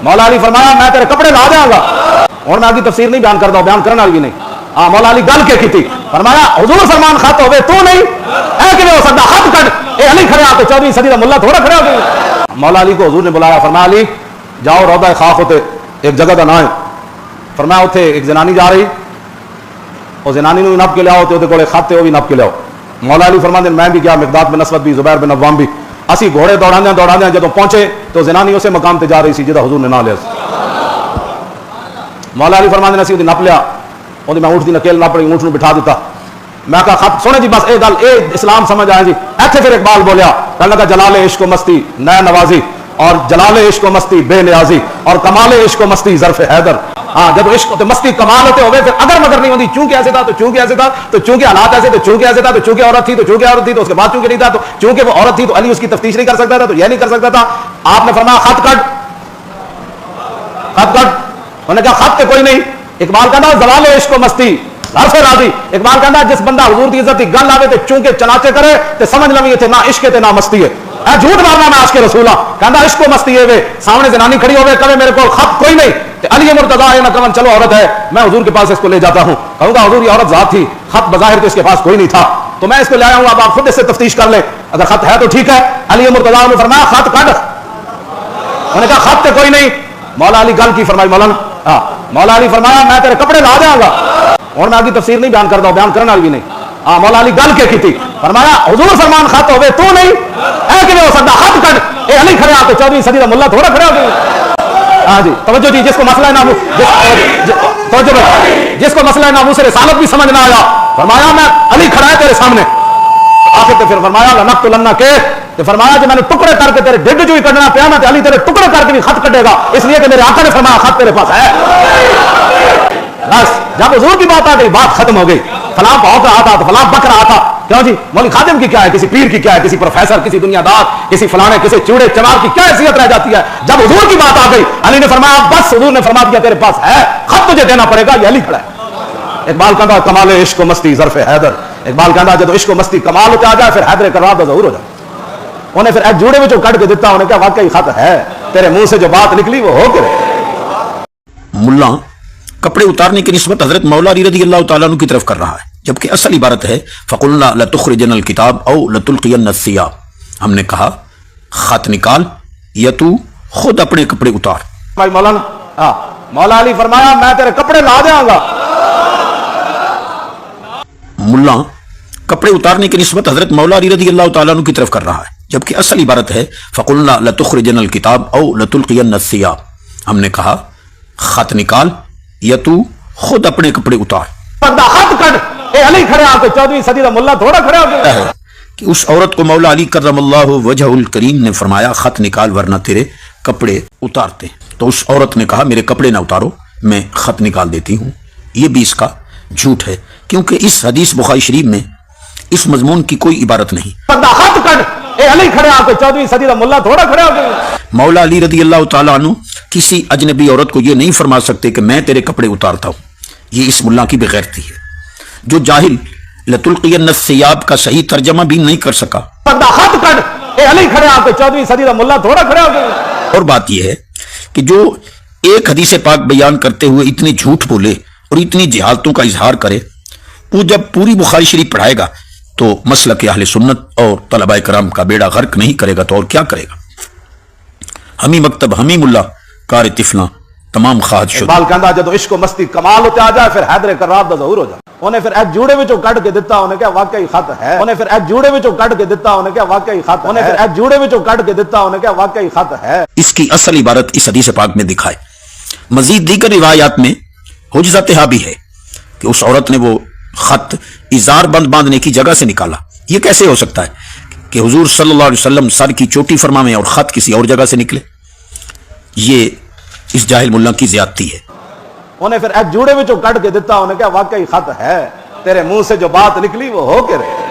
مولا علی فرمایا میں تیرے کپڑے لا دیا گا. اور میں آگے تفسیر نہیں بیان کرتا ہوں, بیان کرنا بھی نہیں. ہاں مولا علی گل کے کی فرمایا حضور فرمان خط ہوئے تو نہیں اے کہ ہو سکتا خط کٹ. اے علی کھڑے آتے 14ویں صدی کا ملا تھوڑا کھڑے ہو گئے. مولا علی کو حضور نے بلایا, فرمایا علی جاؤ روضہ خاک ہوتے ایک جگہ کا نام ہے. فرمایا اتنے ایک زنانی جا رہی, اور زنانی نو نپ کے لیا ہوتے کولے خط وہ بھی نپ کے لیاؤ. مولا علی فرماتے میں بھی گیا, مقداد بن اسود بھی, زبیر بن عوام بھی. اسی گھوڑے دوڑاندیاں جدوں پہنچے تو زنانی اسے مقام تے جا رہی سی جہاں حضور نے نہ لیا. مولا علی فرماتے نے اسی وہ نپ لیا, وہ میں اونٹ کی نکیل نپ رہی, اونٹ نو بٹھا دیتا. میں کہا خط سونے جی بس اے گل اے اسلام سمجھ آئے جی. ایتھے پھر اقبال بولیا, کہنے لگا جلال عشق و مستی نئے نوازی, اور جلال عشق و مستی بے نیازی, اور کمال عشق و مستی ظرف حیدر. ہاں جب عشق ہوتے مستی کمال ہوتے ہوئے پھر اگر مگر نہیں ہوتی, چونکہ ایسے تھا تو چونکہ ایسے تھا تو چونکہ حالات ایسے, تو چونکہ ایسے تھا تو چونکہ عورت تھی, تو چونکہ عورت تھی تو اس کے بعد چونکہ نہیں تھا, تو چونکہ وہ عورت تھی تو علی اس کی تفتیش نہیں کر سکتا تھا, تو یہ نہیں کر سکتا تھا. آپ نے فرمایا خط کٹ, خط کٹ. انہوں نے کہا خط تے کوئی نہیں. اقبال کہتا زوال عشق و مستی حرف راضی. اقبال کہتا جس بندہ حضور کی عزت کی گل آوے تے چونکہ چناچے کرے تے سمجھ لویں تے نہ عشق تے نہ مستی ہے. اے جھوٹ مارنا میں عاشق رسول ہاں. کہتا عشق و مستی ہے سامنے زنانی کھڑی ہوے کہے میرے کو خط کوئی نہیں, تے علی مرتضیٰ ہے نہ کہن چلو عورت ہے میں حضور کے پاس اس کو لے جاتا ہوں. کہوں گا حضور یہ عورت ذات تھی, خط بظاہر تو اس کے پاس کوئی نہیں تھا, تو میں اس کو لے آیا ہوں, اب آپ خود اس سے تفتیش کر لیں, اگر خط ہے تو ٹھیک ہے. علی مرتضیٰ نے فرمایا خط کٹ. انہوں نے کہا خط تے کوئی نہیں. مولا علی گل کی فرمائی مولانا, مولا علی فرمایا میں تیرے کپڑے لا دیا گا. اور میں آگے تفسیر نہیں بیان کرتا ہوں, بیان کرنا بھی نہیں. ہاں مولا علی گل کے کی فرمایا حضور فرمان خط ہوئے تو نہیں اے کہ ہو سکتا خط کٹ. اے علی کھڑے آتے 14ویں صدی کا ملا تھوڑا کھڑے ہو گئے. ہاں جی توجہ جی, جس کو مسئلہ نامو جس کو مسئلہ نامو سے رسالت بھی سمجھ نہ آیا, فرمایا میں علی کھڑا ہے تیرے سامنے. آخر تو پھر فرمایا لنقتلنک کے, تو فرمایا کہ میں نے ٹکڑے کر کے تیرے ڈڈ جو ہی کٹنا پیا میں, علی تیرے ٹکڑے کر کے بھی خط کٹے گا, اس لیے کہ میرے آقا نے فرمایا خط تیرے پاس ہے. بس جب حضور کی بات آ گئی بات ختم ہو گئی. فلاں بہت رہا تھا تو فلاں بک رہا تھا, کیوں جی مولوی خادم کی کیا ہے, کسی پیر کی کیا ہے, کسی پروفیسر, کسی دنیا دار, کسی فلانے, کسی چوڑے چمار کی کیا حیثیت رہ جاتی ہے. جب حضور کی بات آ گئی علی نے فرمایا بس, حضور نے فرما دیا تیرے پاس ہے خط تجھے دینا پڑے گا, یہ علی کھڑا ہے. اقبال کہتا کمال عشق و مستی ظرف حیدر. اقبال کہتا جب عشق و مستی کمال ہوتے آ جائے پھر حیدر کرار دا ظہور ہو جائے. انہیں پھر ایک جوڑے میں جو کٹ کے دیتا, انہیں کہا واقعی خط ہے, تیرے منہ سے جو بات نکلی وہ ہو کے ملا کپڑے اتارنے کی نسبت حضرت مولا علی رضی اللہ تعالیٰ عنہ کی طرف کر رہا ہے, جبکہ اصل عبارت ہے فَقُلْنَا لَتُخْرِجَنَ الْكِتَابَ أَوْ لَتُلْقِيَنَّ الثِّيَابَ. ہم نے کہا خط نکال یا تو خود اپنے کپڑے اتار. مولانا مولا علی فرمایا میں تیرے کپڑے لا دیا گا. ملا کپڑے اتارنے کی نسبت حضرت مولا علی رضی اللہ تعالیٰ عنہ کی طرف کر رہا ہے, جبکہ اصل عبارت ہے فَقُلْنَا لَتُخْرِجَنَ الْكِتَابَ أَوْ لَتُلْقِيَنَّ الثِّيَابَ. ہم نے کہا خط نکال یا تو خود اپنے کپڑے اتار. خط کٹ. اے علی کھڑے آتے 14ویں صدی کا ملا تھوڑا کھڑے ہو گئے. کہ اس عورت کو مولا علی کرم اللہ وجہ الکریم نے فرمایا خط نکال ورنہ تیرے کپڑے اتارتے. تو اس عورت نے کہا میرے کپڑے نہ اتارو, میں خط نکال دیتی ہوں. یہ بھی اس کا جھوٹ ہے, کیونکہ اس حدیث بخاری شریف میں اس مضمون کی کوئی عبارت نہیں. خط کٹ. اے علی کھڑے آتے 14ویں صدی کا ملا تھوڑا کھڑے ہو گئے. مولا علی رضی اللہ تعالیٰ عنہ کسی اجنبی عورت کو یہ نہیں فرما سکتے کہ میں تیرے کپڑے اتارتا ہوں. یہ اس ملا کی بغیرتی ہے جو جاہل لتلقین الثیاب کا صحیح ترجمہ بھی نہیں کر سکا. خط کٹ. اے علی کھڑے آتے 14ویں صدی کا ملا تھوڑا کھڑے ہو گئے. اور بات یہ ہے کہ جو ایک حدیث پاک بیان کرتے ہوئے اتنے جھوٹ بولے اور اتنی جہالتوں کا اظہار کرے, وہ جب پوری بخاری شریف پڑھائے گا تو مسلک اہل سنت اور طلباء کرام کا بیڑا غرق نہیں کرے گا تو اور کیا کرے گا. ہمی مکتب ہمی ملا کار طفلاں تمام خواہد شد. اقبال کہندا جدو عشق و مستی کمال ہوتے آ جائے پھر حیدر کرار دا ظہور ہو جائے. انہیں پھر ایک جوڑے وچوں کٹ کے دتا, انہیں کہا واقعی خط ہے. انہیں پھر ایک جوڑے وچوں کٹ کے دتا, انہیں کہا واقعی خط ہے. انہیں پھر ایک جوڑے وچوں کٹ کے دتا, انہیں کہا واقعی خط ہے. اس کی اصل عبارت اس حدیث پاک میں دکھائے. مزید دیگر روایات میں حجت ہا بھی ہے کہ اس عورت نے وہ خط ازار بند باندھنے کی جگہ سے نکالا. یہ کیسے ہو سکتا ہے کہ حضور صلی اللہ علیہ وسلم سر کی چوٹی فرمائیں اور خط کسی اور جگہ سے نکلے؟ یہ اس جاہل ملا کی زیادتی ہے. انہیں پھر ایک جوڑے وچوں کٹ کے دتا, انہیں کہا واقعی خط ہے, تیرے منہ سے جو بات نکلی وہ ہو کے رہے.